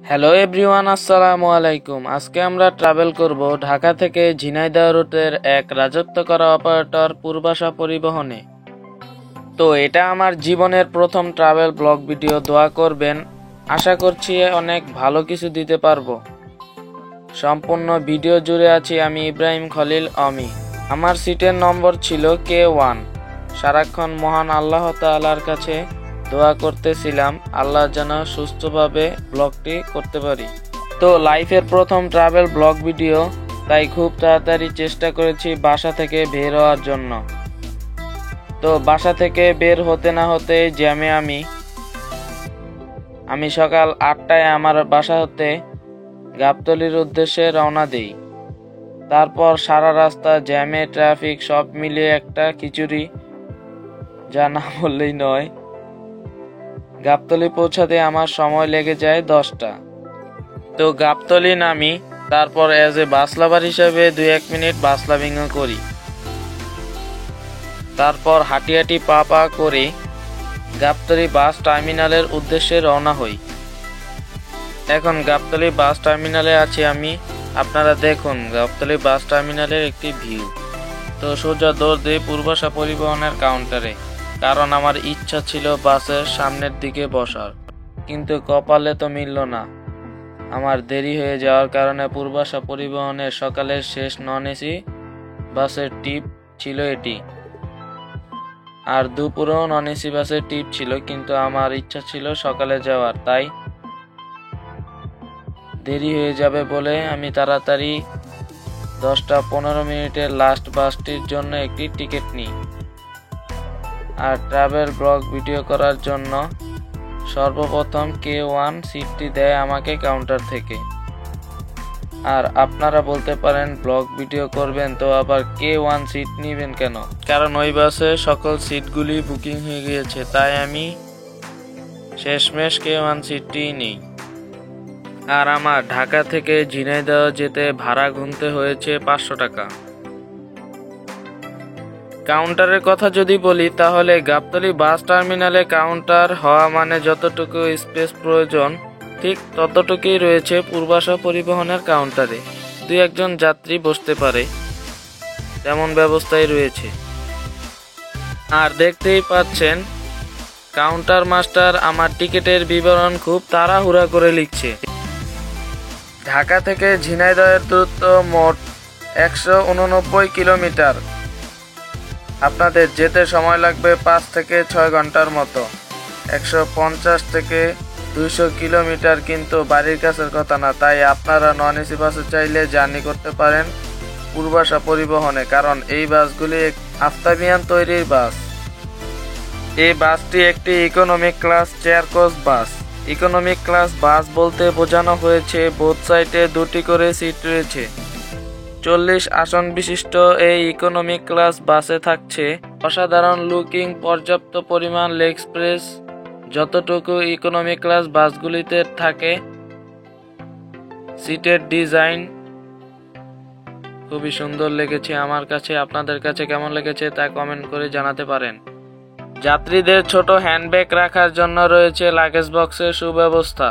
Hello everyone, আসসালামু আলাইকুম। আজকে আমরা ট্রাভেল করব ঢাকা থেকে ঝিনাইদহ রুটের এক রাজত্ব করা অপারেটর পূর্বাশা পরিবহনে। তো এটা আমার জীবনের প্রথম ট্রাভেল ব্লগ ভিডিও। দোয়া করবেন, আশা করছি অনেক ভালো কিছু দিতে পারবো। সম্পূর্ণ ভিডিও জুড়ে আছি আমি ইব্রাহিম খলিল অমি। আমার সিটের নম্বর ছিল K1। সারাক্ষণ মহান আল্লাহ তাআলার কাছে দোয়া করতেছিলাম আল্লাহ যেন সুস্থভাবে ব্লগটি করতে পারি। তো লাইফের প্রথম ট্রাভেল ব্লগ ভিডিও, তাই খুব তাড়াতাড়ি চেষ্টা করেছি বাসা থেকে বের হওয়ার জন্য। তো বাসা থেকে বের হতে না হতে জ্যামে আমি সকাল 8টায় আমার বাসা হতে গাবতলীর উদ্দেশ্যে রওনা দিই। তারপর সারা রাস্তা জ্যামে, ট্রাফিক সব মিলিয়ে একটা খিচুড়ি, যা না বললেই নয়। গাবতলী পৌঁছাতে আমার সময় লেগে যায় 10টা। তো গাবতলী নামি, তারপর এজ এ বাস লাভার হিসেবে 2-1 মিনিট বাস লাভিং করি। তারপর হাঁটি হাঁটি পা করে গাবতলী বাস টার্মিনালের উদ্দেশ্যে রওনা হই। এখন গাবতলী বাস টার্মিনালে আছি আমি। আপনারা দেখুন গাবতলী বাস টার্মিনালের একটি ভিউ। তো সোজা দৌড় দিই পূর্বাশা পরিবহনের কাউন্টারে, কারণ আমার ইচ্ছা ছিল বাসের সামনের দিকে বসার, কিন্তু কপালে তো মিলল না। আমার দেরি হয়ে যাওয়ার কারণে পূর্বাশা পরিবহনের সকালের শেষ নন এসি বাসের টিপ ছিল এটি, আর দুপুরেও নন এসি বাসের টিপ ছিল, কিন্তু আমার ইচ্ছা ছিল সকালে যাওয়ার, তাই দেরি হয়ে যাবে বলে আমি তাড়াতাড়ি 10টা 15 মিনিটের লাস্ট বাসটির জন্য একটি টিকিট নিই। আর ট্রাভেল ব্লগ ভিডিও করার জন্য সর্বপ্রথম K1 সিটটি দেয় আমাকে কাউন্টার থেকে। আর আপনারা বলতে পারেন ব্লগ ভিডিও করবেন তো আবার K1 সিট নেবেন কেন? কারণ ওই বাসে সকল সিটগুলি বুকিং হয়ে গিয়েছে, তাই আমি শেষমেশ K1 সিটটি নিই। আর আমার ঢাকা থেকে ঝিনাইদহ যেতে ভাড়া গুনতে হয়েছে 500 টাকা। কাউন্টারের কথা যদি বলি, তাহলে গাবতলী বাস টার্মিনালে কাউন্টার হওয়া মানে যতটুকু স্পেস প্রয়োজন ঠিক ততটুকুই রয়েছে পূর্বাশা পরিবহনের কাউন্টারে। 2-1 যাত্রী বসতে পারে, তেমন ব্যবস্থাই রয়েছে। আর দেখতেই পাচ্ছেন কাউন্টার মাস্টার আমার টিকিটের বিবরণ খুব তাড়াহুড়া করে লিখছে। ঢাকা থেকে ঝিনাইদহের দূরত্ব মোট 189 কিলোমিটার। আপনাদের যেতে সময় লাগবে 5 থেকে 6 ঘন্টার মতো। 150 থেকে 200 কিলোমিটার কিন্তু বাড়ির কাছের কথা না, তাই আপনারা নন এসি বাসে চাইলে জার্নি করতে পারেন পূর্বাশা পরিবহনে, কারণ এই বাসগুলি আফতাবিয়ান তৈরির বাস। এই বাসটি একটি economic class chair coach bus. Economic class bus বলতে বোঝানো হয়েছে বোথ সাইডে 2টি করে সিট রয়েছে। 40 আসন বিশিষ্ট এই ইকোনমিক ক্লাস বাসে থাকছে অসাধারণ লুকিং পর্যাপ্ত পরিমাণ লেগ স্পেস, যতটুকু ইকোনমিক ক্লাস বাসগুলিতে থাকে। সিটের ডিজাইন খুবই সুন্দর লেগেছে আমার কাছে। আপনাদের কাছে কেমন লেগেছে তা কমেন্ট করে জানাতে পারেন। যাত্রীদের ছোট হ্যান্ডব্যাগ রাখার জন্য রয়েছে লাগেজ বক্সের সুব্যবস্থা।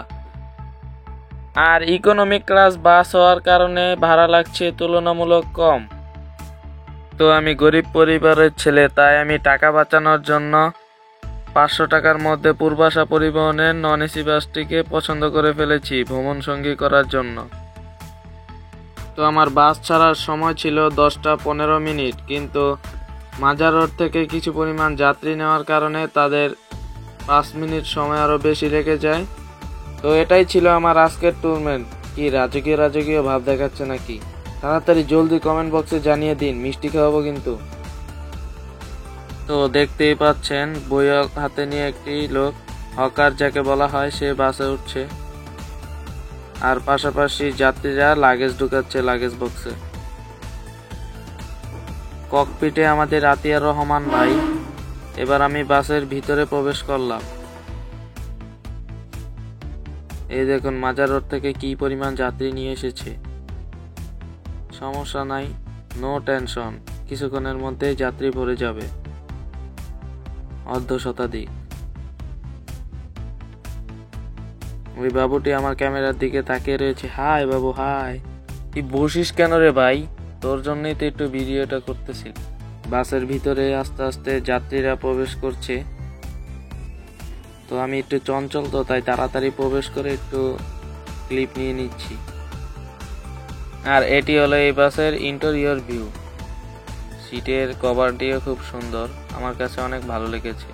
আর ইকোনমিক ক্লাস বাস হওয়ার কারণে ভাড়া লাগছে তুলনামূলক কম। তো আমি গরিব পরিবারের ছেলে, তাই আমি টাকা বাঁচানোর জন্য 500 টাকার মধ্যে পূর্বাশা পরিবহনের নন এসি বাসটিকে পছন্দ করে ফেলেছি ভ্রমণ সঙ্গী করার জন্য। তো আমার বাস ছাড়ার সময় ছিল 10টা 15 মিনিট, কিন্তু মাজার রোড থেকে কিছু পরিমাণ যাত্রী নেওয়ার কারণে তাদের 5 মিনিট সময় আরও বেশি লেগে যায়। তো এটাই ছিল আমার আজকের ট্যুরমেন্ট। কি রাজকীয় ভাব দেখাচ্ছে নাকি? তাড়াতাড়ি জলদি কমেন্ট বক্সে জানিয়ে দিন, মিষ্টি খাওয়াবো কিন্তু। তো দেখতেই পাচ্ছেন বই হাতে নিয়ে একটি লোক, হকার যাকে বলা হয়, সে বাসে উঠছে। আর পাশাপাশি যাত্রীরা লাগেজ ঢুকাচ্ছে লাগেজ বক্সে। ককপিটে আমাদের আতিয়ার রহমান ভাই। এবার আমি বাসের ভিতরে প্রবেশ করলাম। এই দেখুন মাজার রোড থেকে কি পরিমাণ যাত্রী নিয়ে এসেছে। সমস্যা নাই, নো টেনশন, কিছুক্ষণের মধ্যেই যাত্রী ভরে যাবে। অর্ধ শতাধিক। ওই বাবুটি আমার ক্যামেরার দিকে তাকিয়ে রয়েছে। হাই বাবু, হাই। তুই বসিস কেন রে ভাই? তোর জন্যই তো একটু ভিডিওটা করতেছি। বাসের ভিতরে আস্তে আস্তে যাত্রীরা প্রবেশ করছে, তো আমি একটু চঞ্চল, তো তাই তাড়াতাড়ি প্রবেশ করে একটু ক্লিপ নিয়ে নিচ্ছি। আর এটি হলো এই বাসের ইন্টেরিয়র ভিউ। সিটের কভারটিও খুব সুন্দর, আমার কাছে অনেক ভালো লেগেছে।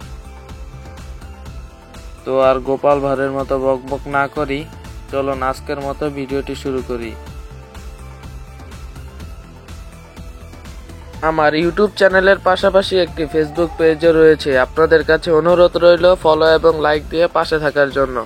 তো আর গোপাল ভাঁড়ের মতো বকবক না করি, চলো আজকের মতো ভিডিওটি শুরু করি। আমার ইউটিউব চ্যানেলের পাশাপাশি একটি ফেসবুক পেজও রয়েছে, আপনাদের কাছে অনুরোধ রইল ফলো এবং লাইক দিয়ে পাশে থাকার জন্য।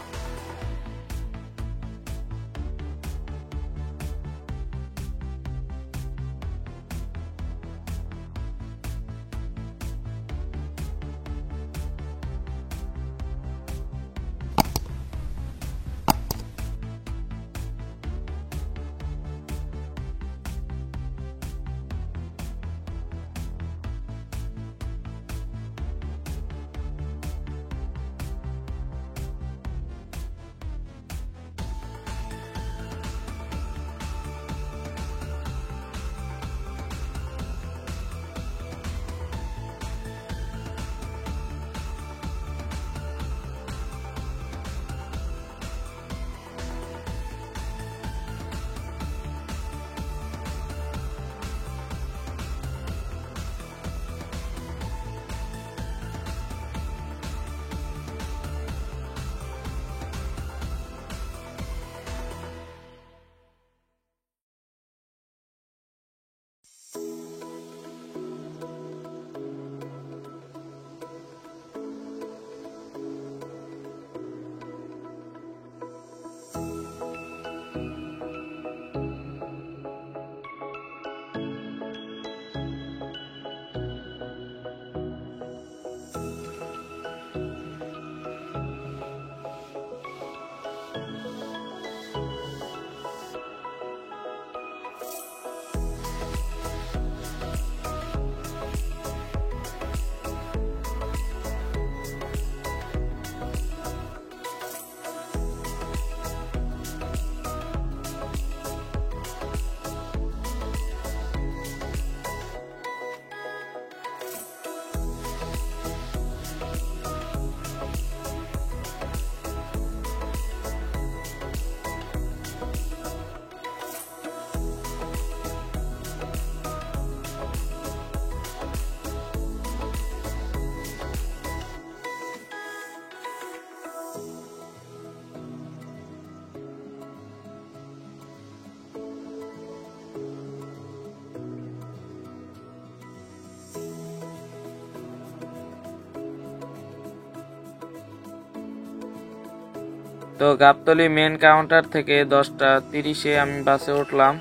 তো গাবতলী মেন কাউন্টার থেকে 10:30-এ আমি বাসে উঠলাম।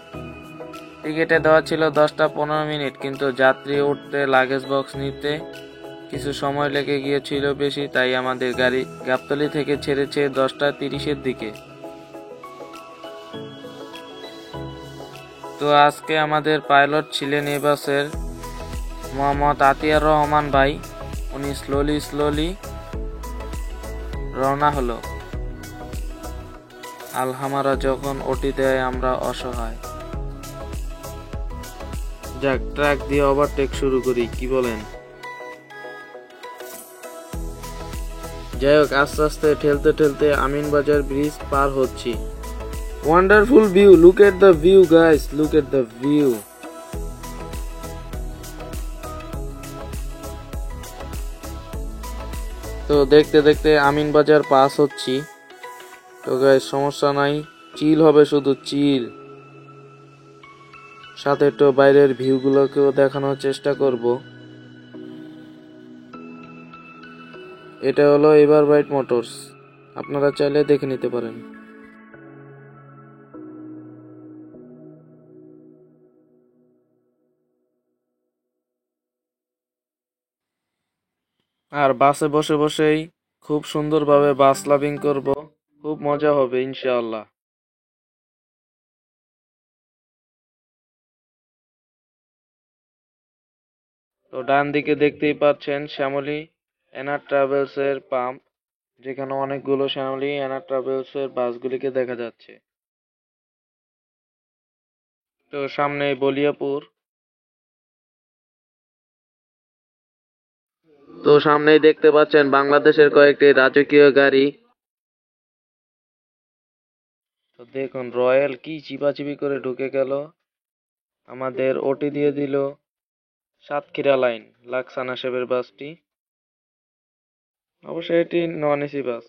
টিকিটে দেওয়া ছিল 10:15, কিন্তু যাত্রী উঠতে, লাগেজ বক্স নিতে কিছু সময় লেগে গিয়েছিল বেশি, তাই আমাদের গাড়ি গাবতলী থেকে ছেড়েছে 10:30-এর দিকে। তো আজকে আমাদের পাইলট ছিলেন এই বাসের মোহাম্মদ আতিয়ার রহমান ভাই। উনি স্লোলি রওনা হলো। আলহামারা যখন ওটি দেয় আমরা অসহায়। যাক, ট্রাক দিয়ে ওভারটেক শুরু করি, কি বলেন? যাই হোক, আস্তে আস্তে ঠেলতে ঠেলতে আমিনবাজার ব্রিজ পার হচ্ছি। Wonderful view, look at the view guys, look at the view. তো দেখতে দেখতে আমিনবাজার পাস হচ্ছি। তো গাইস, সমস্যা নাই, চিল হবে, শুধু চিল। সাথে একটু বাইরের ভিউগুলোকেও দেখানোর চেষ্টা করব। এটা হলো এভারব্রাইট মোটরস, আপনারা চাইলে দেখে নিতে পারেন। আর বাসে বসে বসেই খুব সুন্দরভাবে বাস লাভিং করব, খুব মজা হবে ইনশাআল্লাহ। তো ডান দিকে দেখতেই পাচ্ছেন শ্যামলী এনার ট্রাভেলস এর পাম্প। যেখানে অনেকগুলো শ্যামলী অ্যানা ট্রাভেলস এর বাসগুলিকে দেখা যাচ্ছে। তো সামনে বলিয়াপুর। তো সামনেই দেখতে পাচ্ছেন বাংলাদেশের কয়েকটি রাজকীয় গাড়ি। তো দেখুন রয়্যাল কি চিপাচিপি করে ঢুকে গেল, আমাদের ওটি দিয়ে দিল সাতক্ষীরা লাইন লাকসানা শেপের বাসটি। অবশ্যই এটি নন এসি বাস।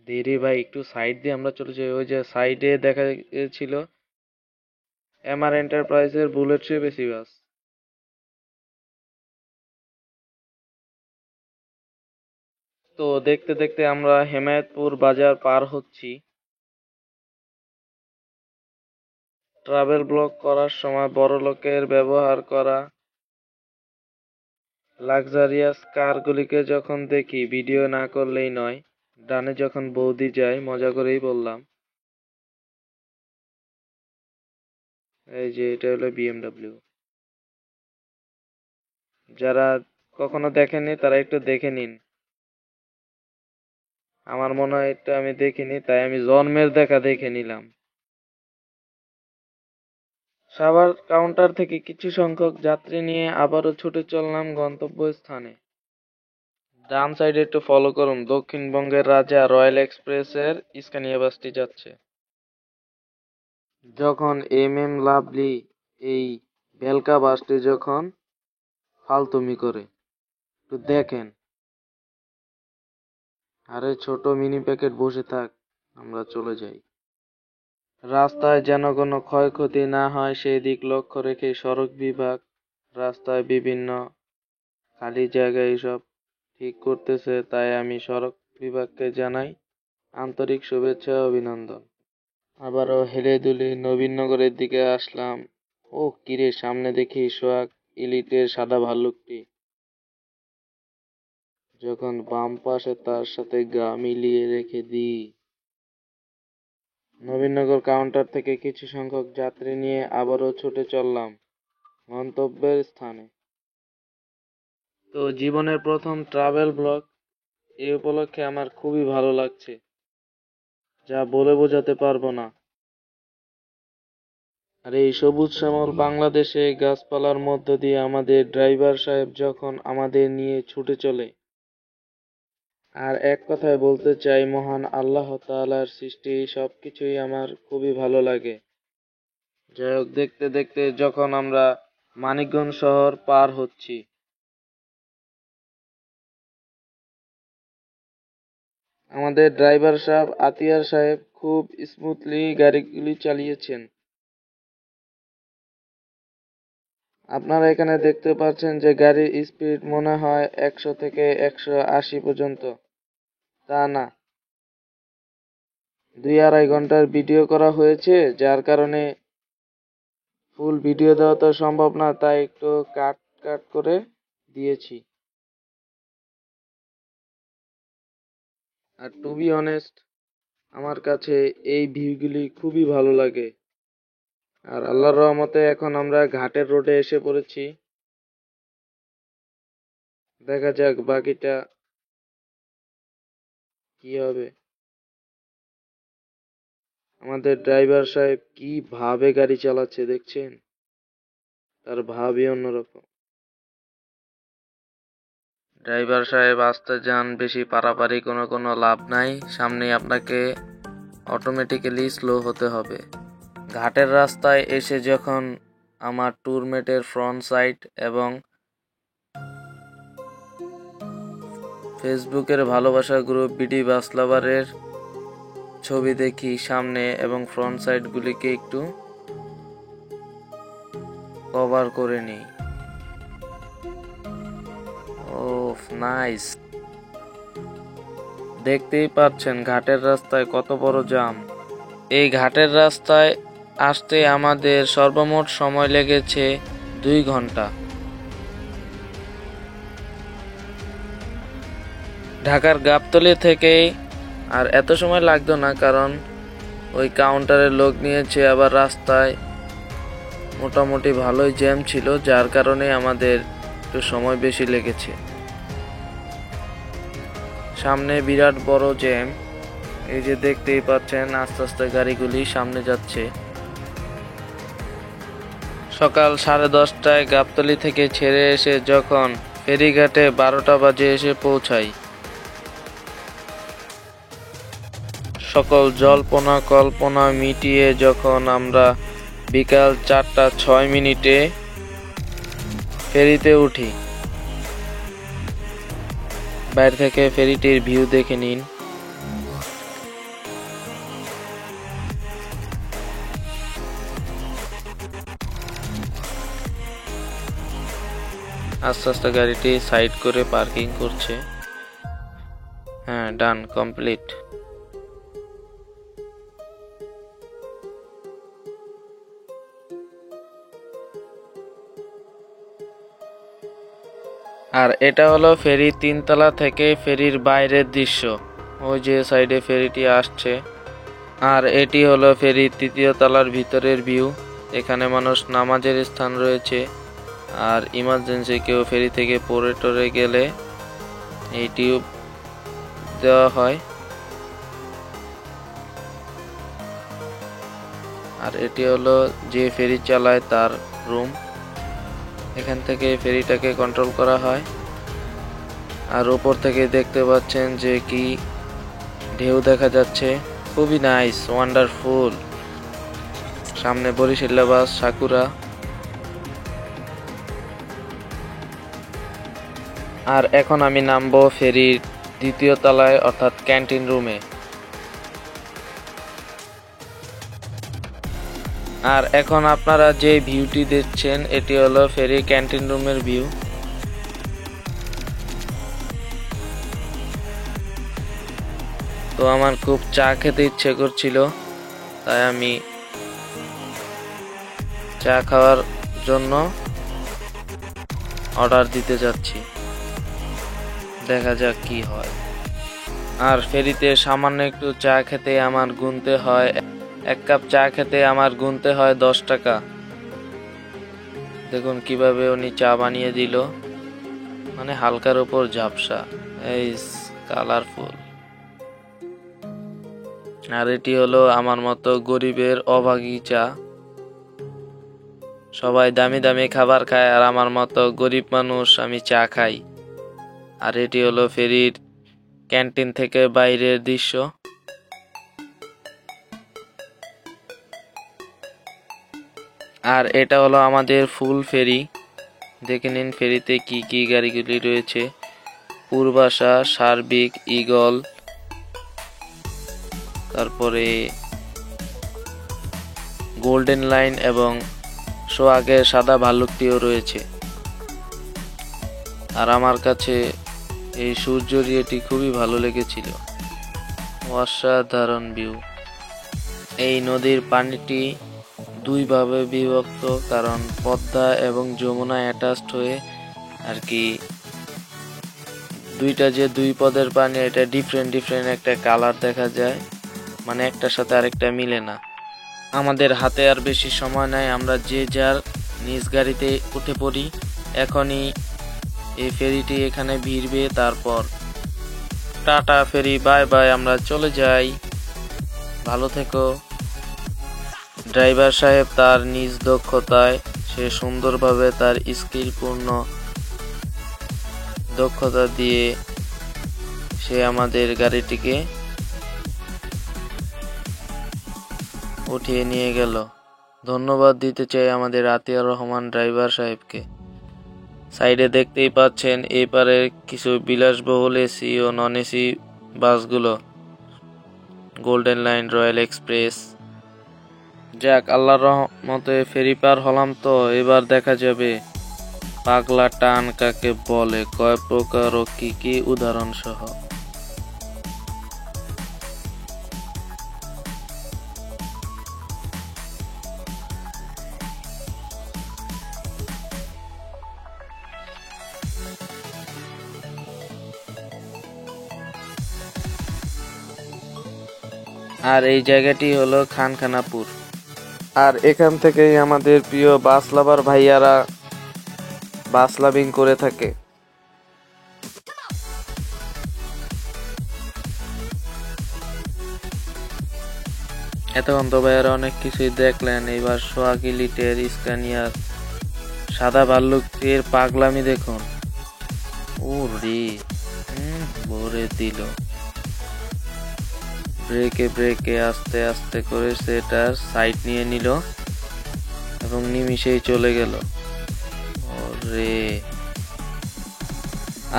দেরি ভাই, একটু সাইড দিয়ে আমরা চলে যাই। ওই যে সাইডে দেখা গেছিল এমআর এন্টারপ্রাইজের বুলেট ট্রেন এসি বাস। তো দেখতে দেখতে আমরা হেমায়েতপুর বাজার পার হচ্ছি। ট্রাভেল ব্লগ করার সময় বড় লোকের ব্যবহার করা লাক্সারিয়াস কারগুলিকে যখন দেখি ভিডিও না করলেই নয়। ডানে যখন বৌদি যায় মজা করেই বললাম, এই যে এটা হলো বিএমডব্লিউ। যারা কখনো দেখেননি তারা একটু দেখে নিন। আমার মনে হয় এটা আমি দেখিনি, তাই আমি জন্মের দেখা দেখে নিলাম। সাভার কাউন্টার থেকে কিছু সংখ্যক যাত্রী নিয়ে আবারও ছুটে চললাম গন্তব্যস্থানে। ডান সাইডে একটু ফলো করুন, দক্ষিণবঙ্গের রাজা রয়্যাল এক্সপ্রেসের স্কানিয়া বাসটি যাচ্ছে। যখন এম লাভলি এই ভেলকা বাসটি যখন ফালতুমি করে, একটু দেখেন। আরে ছোট মিনি প্যাকেট বসে থাক, আমরা চলে যাই। রাস্তায় যেন কোনো ক্ষয়ক্ষতি না হয় সেই দিক লক্ষ্য রেখে সড়ক বিভাগ রাস্তায় বিভিন্ন খালি জায়গা এইসব ঠিক করতেছে, তাই আমি সড়ক বিভাগকে জানাই আন্তরিক শুভেচ্ছা ও অভিনন্দন। আবারও হেলে দুলে নবীনগরের দিকে আসলাম। ও কিরে, সামনে দেখি সোহাগ ইলিটের সাদা ভাল্লুকটি। যখন বাম পাশে তার সাথে গা মিলিয়ে রেখে দিই। নবীনগর কাউন্টার থেকে কিছু সংখ্যক যাত্রী নিয়ে আবারও ছুটে চললাম গন্তব্যের স্থানে। তো জীবনের প্রথম ট্রাভেল ব্লগ, এই উপলক্ষে আমার খুবই ভালো লাগছে, যা বলে বোঝাতে পারবো না। আর এই সবুজ শ্যামল বাংলাদেশে গাছপালার মধ্য দিয়ে আমাদের ড্রাইভার সাহেব যখন আমাদের নিয়ে ছুটে চলে। আর এক কথায় বলতে চাই, মহান আল্লাহ তাআলার সৃষ্টি সবকিছুই আমার খুবই ভালো লাগে। যাই হোক, দেখতে দেখতে যখন আমরা মানিকগঞ্জ শহর পার হচ্ছি, আমাদের ড্রাইভার সাহেব আতিয়ার সাহেব খুব স্মুথলি গাড়িগুলি চালিয়েছেন। আপনারা এখানে দেখতে পাচ্ছেন যে গাড়ির স্পিড মনে হয় 100 থেকে 180 পর্যন্ত। তা না, 2-2.5 ঘন্টার ভিডিও করা হয়েছে, যার কারণে ফুল ভিডিও দেওয়া তো সম্ভব না, তাই একটু কাট কাট করে দিয়েছি। আর টু বি অনেস্ট, আমার কাছে এই ভিউগুলি খুবই ভালো লাগে। আর আল্লাহর রহমতে এখন আমরা ঘাটের রোডে এসে পড়েছি। দেখা যাক বাকিটা কি হবে। আমাদের ড্রাইভার সাহেব কি ভাবে গাড়ি চালাচ্ছে দেখছেন, তার ভাবই অন্যরকম। ড্রাইভার সাহেব আস্তে যান, বেশি পারাপারি কোনো লাভ নাই, সামনেই আপনাকে অটোমেটিক্যালি স্লো হতে হবে। ঘাটের রাস্তায় এসে যখন আমার ট্যুরমেটের ফ্রন্ট সাইড এবং ফেসবুকের ভালোবাসা গ্রুপ বিডি বাস লাভারের ছবি দেখি সামনে এবং ফ্রন্ট সাইডগুলিকে একটু কভার করে নিই। ওহ নাইস, দেখতেই পাচ্ছেন ঘাটের রাস্তায় কত বড় জাম। এই ঘাটের রাস্তায় আসতে আমাদের সর্বমোট সময় লেগেছে 2 ঘন্টা। ঢাকার গাবতলী থেকেই, আর এত সময় লাগতো না কারণ ওই কাউন্টারে লোক নিয়েছে, আবার রাস্তায় মোটামুটি ভালোই জ্যাম ছিল, যার কারণে আমাদের একটু সময় বেশি লেগেছে। সামনে বিরাট বড় জ্যাম, এই যে দেখতেই পাচ্ছেন আস্তে আস্তে গাড়িগুলি সামনে যাচ্ছে। সকাল 10:30টায় গাবতলী থেকে ছেড়ে এসে যখন ফেরিঘাটে 12টা বাজে এসে পৌঁছাই, সকল জল্পনা কল্পনা মিটিয়ে যখন আমরা বিকাল 4:06 ফেরিতে উঠি। বাইরে থেকে ফেরিটির ভিউ দেখে নিন। আস্তে আস্তে গাড়িটি সাইড করে পার্কিং করছে। হ্যাঁ, ডান, কমপ্লিট। আর এটা হলো ফেরি 3তলা থেকে ফেরির বাইরের দৃশ্য। ওই যে সাইডে ফেরিটি আসছে। আর এটি হলো ফেরি 3য় তলার ভিতরের ভিউ। এখানে মানুষ নামাজের স্থান রয়েছে। আর ইমার্জেন্সি কেউ ফেরি থেকে পড়ে টরে গেলে এই টিউব দেওয়া হয়। আর এটি হলো যে ফেরি চালায় তার রুম। এখান থেকে ফেরিটাকে কন্ট্রোল করা হয়। আর উপর থেকে দেখতে পাচ্ছেন যে কি ঢেউ দেখা যাচ্ছে, খুবই নাইস, ওয়ান্ডারফুল। সামনে বরিশাল বাস, সাকুরা। আর এখন আমি নামবো ফেরির 2য় তলায়, অর্থাৎ ক্যান্টিন রুমে। আর এখন আপনারা যে ভিউটি দেখছেন এটি হলো ফেরি ক্যান্টিন রুমের ভিউ। তো আমার খুব চা খেতে ইচ্ছে করছিল, তাই আমি চা খাওয়ার জন্য অর্ডার দিতে যাচ্ছি। দেখা যাক কি হয়। আর ফেরিতে সামান্য একটু চা খেতে আমার গুনতে হয়, 1 কাপ চা খেতে আমার গুনতে হয় 10 টাকা। দেখুন কিভাবে উনি চা বানিয়ে দিল, মানে হালকার উপর ঝাপসা, এই কালারফুল। আর এটি হলো আমার মতো গরিবের অভাগী চা। সবাই দামি দামি খাবার খায়, আর আমার মতো গরিব মানুষ আমি চা খাই। আর এটি হলো ফেরির ক্যান্টিন থেকে বাইরের দৃশ্য। আর এটা হলো আমাদের ফুল ফেরি। দেখে নিন ফেরিতে কি কি গাড়িগুলি রয়েছে। পূর্বাশা, সার্বিক, ঈগল, তারপরে গোল্ডেন লাইন এবং সোহাগের সাদা ভাল্লুকটিও রয়েছে। আর আমার কাছে এই সূর্যরিয়াটি খুবই ভালো লেগেছিল, অসাধারণ ভিউ। এই নদীর পানিটি 2 ভাবে বিভক্ত, কারণ পদ্মা এবং যমুনা অ্যাটাচড হয়ে আর কি দুইটা যে 2 পদের পানি, এটা ডিফারেন্ট একটা কালার দেখা যায়, মানে একটার সাথে আরেকটা মিলে না। আমাদের হাতে আর বেশি সময় নাই, আমরা যে যার নিজ গাড়িতে উঠে পড়ি। এখনই এই ফেরিটি এখানে ভিড়বে, তারপর টাটা ফেরি, বাই বাই, আমরা চলে যাই। ভালো থেকো। ড্রাইভার সাহেব তার নিজ দক্ষতায় সে সুন্দরভাবে তার স্কিলপূর্ণ দক্ষতা দিয়ে সে আমাদের গাড়িটিকে উঠিয়ে নিয়ে গেল। ধন্যবাদ দিতে চাই আমাদের আতিয়ার রহমান ড্রাইভার সাহেবকে। সাইডে দেখতেই পাচ্ছেন এই পারে কিছু বিলাসবহুল এসি ও নন এসি বাসগুলো, গোল্ডেন লাইন, রয়্যাল এক্সপ্রেস। যাক, আল্লাহর রহমতে ফেরি পার হলাম। তো এবার দেখা যাবে পাগলা টান কাকে বলে, কয় প্রকার ও কি কি উদাহরণ সহ। আর এই জায়গাটি হলো খানখানাপুর। আর এখান থেকেই আমাদের প্রিয় বাস লাভার ভাইয়ারা বাস লাভিং করে থাকে। এতক্ষণ তো ভাইয়েরা অনেক কিছুই দেখলেন, এবার সোহাগ ইলিটের স্ক্যানিয়ার সাদা ভাল্লুকের পাগলামি দেখুন। ও রে, ভরে দিল। ব্রেকে আস্তে আস্তে করে সেটার সাইড নিয়ে নিল এবং নিমিষেই চলে গেল। ওরে,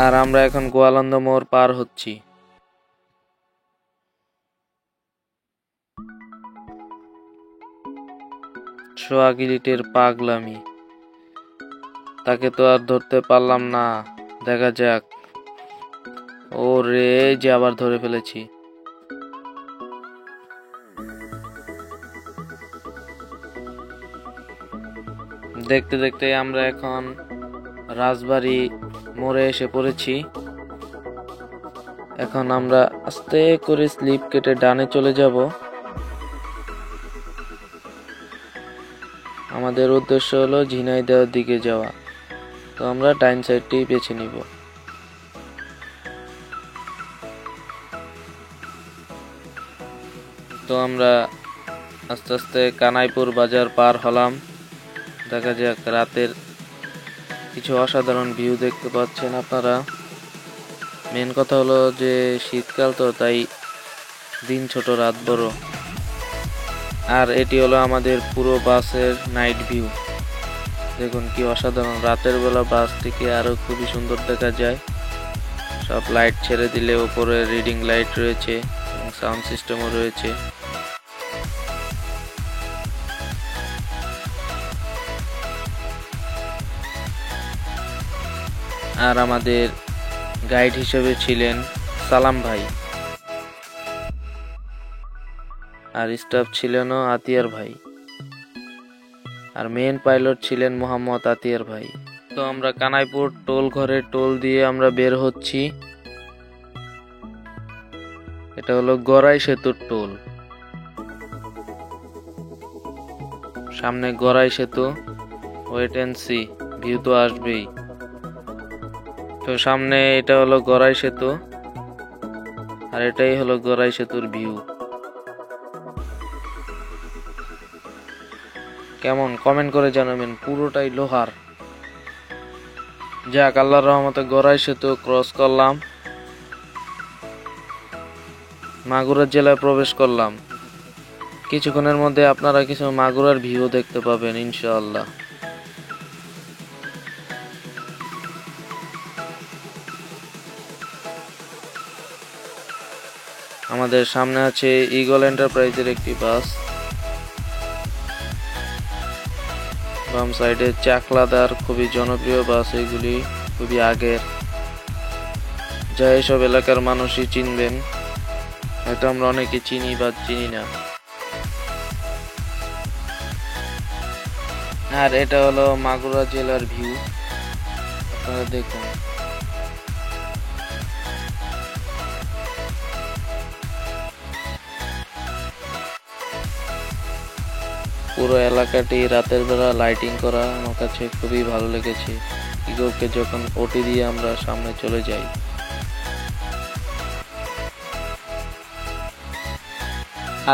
আর আমরা এখন গোয়ালন্দ মোড় পার হচ্ছি। সোহাগ ইলিটের পাগলামি, তাকে তো আর ধরতে পারলাম না। দেখা যাক। ও রে, যে আবার ধরে ফেলেছি। দেখতে দেখতে আমরা এখন রাজবাড়ি মোড়ে এসে পড়েছি। এখন আমরা আস্তে করে স্লিপ কেটে ডানে চলে যাব। আমাদের উদ্দেশ্য হলো ঝিনাইদহের দিকে যাওয়া, তো আমরা ডাইন সাইডটি বেছে নিব। তো আমরা আস্তে আস্তে কানাইপুর বাজার পার হলাম। দেখা যাক, রাতের কিছু অসাধারণ ভিউ দেখতে পাচ্ছেন আপনারা। মেন কথা হলো যে শীতকাল, তো তাই দিন ছোট রাত বড়। আর এটি হলো আমাদের পুরো বাসের নাইট ভিউ। দেখুন কি অসাধারণ, রাতের বেলা বাসটিকে আরো খুবই সুন্দর দেখা যায়। সব লাইট ছেড়ে দিলে উপরে রিডিং লাইট রয়েছে এবং সাউন্ড সিস্টেমও রয়েছে। আর আমাদের গাইড হিসেবে ছিলেন সালাম ভাই, আর স্টাফ ছিলেনও আতিয়ার ভাই, আর মেন পাইলট ছিলেন মোহাম্মদ আতিয়ার ভাই। তো আমরা কানাইপুর টোল ঘরে টোল দিয়ে আমরা বের হচ্ছি। এটা হলো গড়াই সেতুর টোল। সামনে গড়াই সেতু, ওয়েট এন্ড সি, ভিউ তো আসবেই। তো সামনে এটা হলো গড়াই সেতু, আর এটাই হলো গড়াই সেতুর ভিউ। কেমন কমেন্ট করে জানাবেন। পুরোটাই লোহার। যাক, আল্লাহর রহমতে গড়াই সেতু ক্রস করলাম, মাগুরা জেলায় প্রবেশ করলাম। কিছুক্ষণের মধ্যে আপনারা কিছু মাগুরার ভিউ দেখতে পাবেন ইনশাআল্লাহ। আমাদের সামনে আছে ইগল এন্টারপ্রাইজের একটি বাস। বাম সাইডে চাকলাদার, খুবই জনপ্রিয় বাস এগুলি, খুবই আগের, যা এসব এলাকার মানুষই চিনবেন। হয়তো আমরা অনেকে চিনি বা চিনি না। আর এটা হলো মাগুরা জেলার ভিউ, আপনারা দেখুন। পুরো এলাকাটি রাতের বেলা লাইটিং করা, আমার কাছে খুবই ভালো লেগেছে। ইগোকে যখন ওটি দিয়ে আমরা সামনে চলে যাই।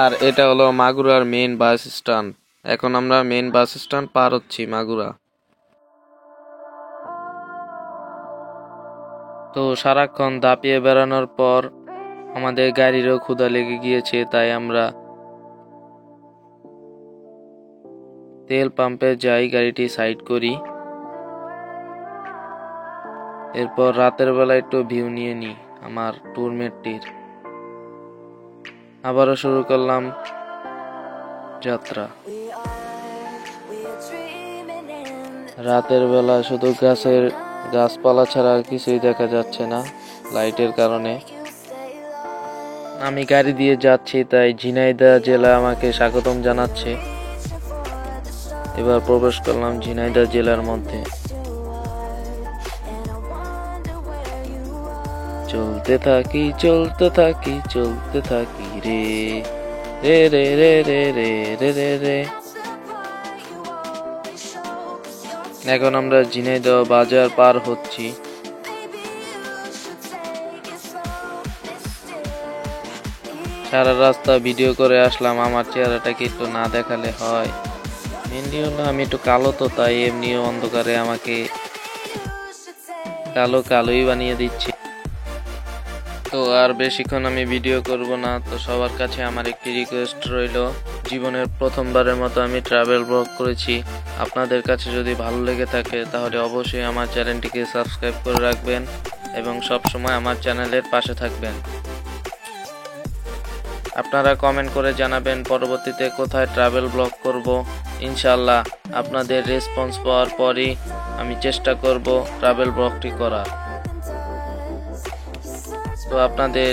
আর এটা হলো মাগুরার মেন বাস স্ট্যান্ড। এখন আমরা মেন বাস স্ট্যান্ড পার হচ্ছি মাগুরা। তো সারাক্ষণ দাপিয়ে বেড়ানোর পর আমাদের গাড়িরও ক্ষুধা লেগে গিয়েছে, তাই আমরা তেল পাম্পে যাই, গাড়িটি সাইড করি। এরপর রাতের বেলা একটু ভিউ নিয়ে নিই আমার ট্যুরমেটটির। আবারও শুরু করলাম যাত্রা। রাতের বেলা শুধু গাছপালা ছাড়া আর কিছুই দেখা যাচ্ছে না লাইটের কারণে। আমি গাড়ি দিয়ে যাচ্ছি, তাই ঝিনাইদহ জেলা আমাকে স্বাগতম জানাচ্ছে। এবার প্রবেশ করলাম ঝিনাইদহ জেলার মধ্যে। চলতে থাকি চলতে থাকি চলতে থাকি রে রে রে রে রে রে রে রে রে। এখন আমরা ঝিনাইদহ বাজার পার হচ্ছি। সারা রাস্তা ভিডিও করে আসলাম, আমার চেহারাটাকে একটু না দেখালে হয়। মেনলি হলো আমি একটু কালো, তো তাই এমনিও অন্ধকারে আমাকে কালোই বানিয়ে দিচ্ছে। তো আর বেশিক্ষণ আমি ভিডিও করব না। তো সবার কাছে আমার একটি রিকোয়েস্ট রইল, জীবনের প্রথমবারের মতো আমি ট্রাভেল ব্লগ করেছি। আপনাদের কাছে যদি ভালো লেগে থাকে তাহলে অবশ্যই আমার চ্যানেলটিকে সাবস্ক্রাইব করে রাখবেন এবং সব সময় আমার চ্যানেলের পাশে থাকবেন। আপনারা কমেন্ট করে জানাবেন পরবর্তীতে কোথায় ট্রাভেল ব্লগ করব। ইনশাআল্লাহ আপনাদের রেসপন্স পাওয়ার পরই আমি চেষ্টা করব ট্রাভেল ব্লগটি করার। তো আপনাদের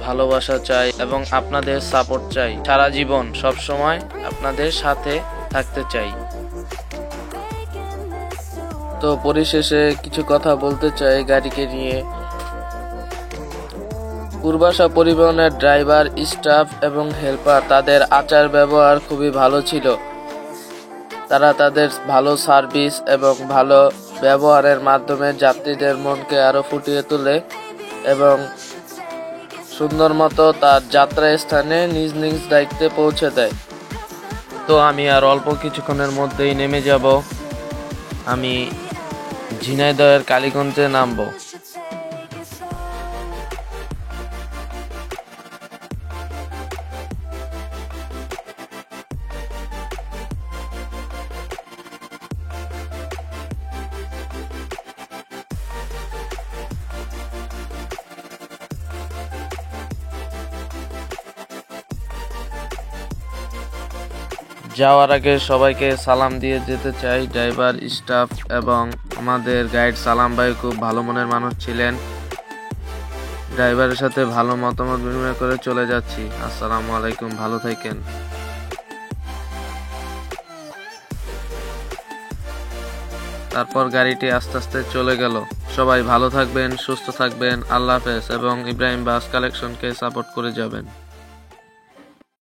ভালোবাসা চাই এবং আপনাদের সাপোর্ট চাই। সারা জীবন সব সময় আপনাদের সাথে থাকতে চাই। তো পরিশেষে কিছু কথা বলতে চাই গাড়িকে নিয়ে। পূর্বাশা পরিবহনের ড্রাইভার, স্টাফ এবং হেল্পার, তাদের আচার ব্যবহার খুবই ভালো ছিল। তারা তাদের ভালো সার্ভিস এবং ভালো ব্যবহারের মাধ্যমে যাত্রীদের মনকে আরো ফুটিয়ে তোলে এবং সুন্দর মতো তার যাত্রা স্থানে নিজ নিজ দায়িত্বে পৌঁছে দেয়। তো আমি আর অল্প কিছুক্ষণের মধ্যেই নেমে যাব। আমি ঝিনাইদহের কালীগঞ্জে নামবো। যাওয়ার আগে সবাইকে সালাম দিয়ে যেতে চাই, ড্রাইভার, স্টাফ এবং আমাদের গাইড সালাম ভাই খুব ভালো মনের মানুষ ছিলেন। ড্রাইভারের সাথে ভালো মতামত বিনিময় করে চলে যাচ্ছি। আসসালামু আলাইকুম, ভালো থাকেন। তারপর গাড়িটি আস্তে আস্তে চলে গেল। সবাই ভালো থাকবেন, সুস্থ থাকবেন, আল্লাহ হাফেজ এবং ইব্রাহিম বাস কালেকশনকে সাপোর্ট করে যাবেন।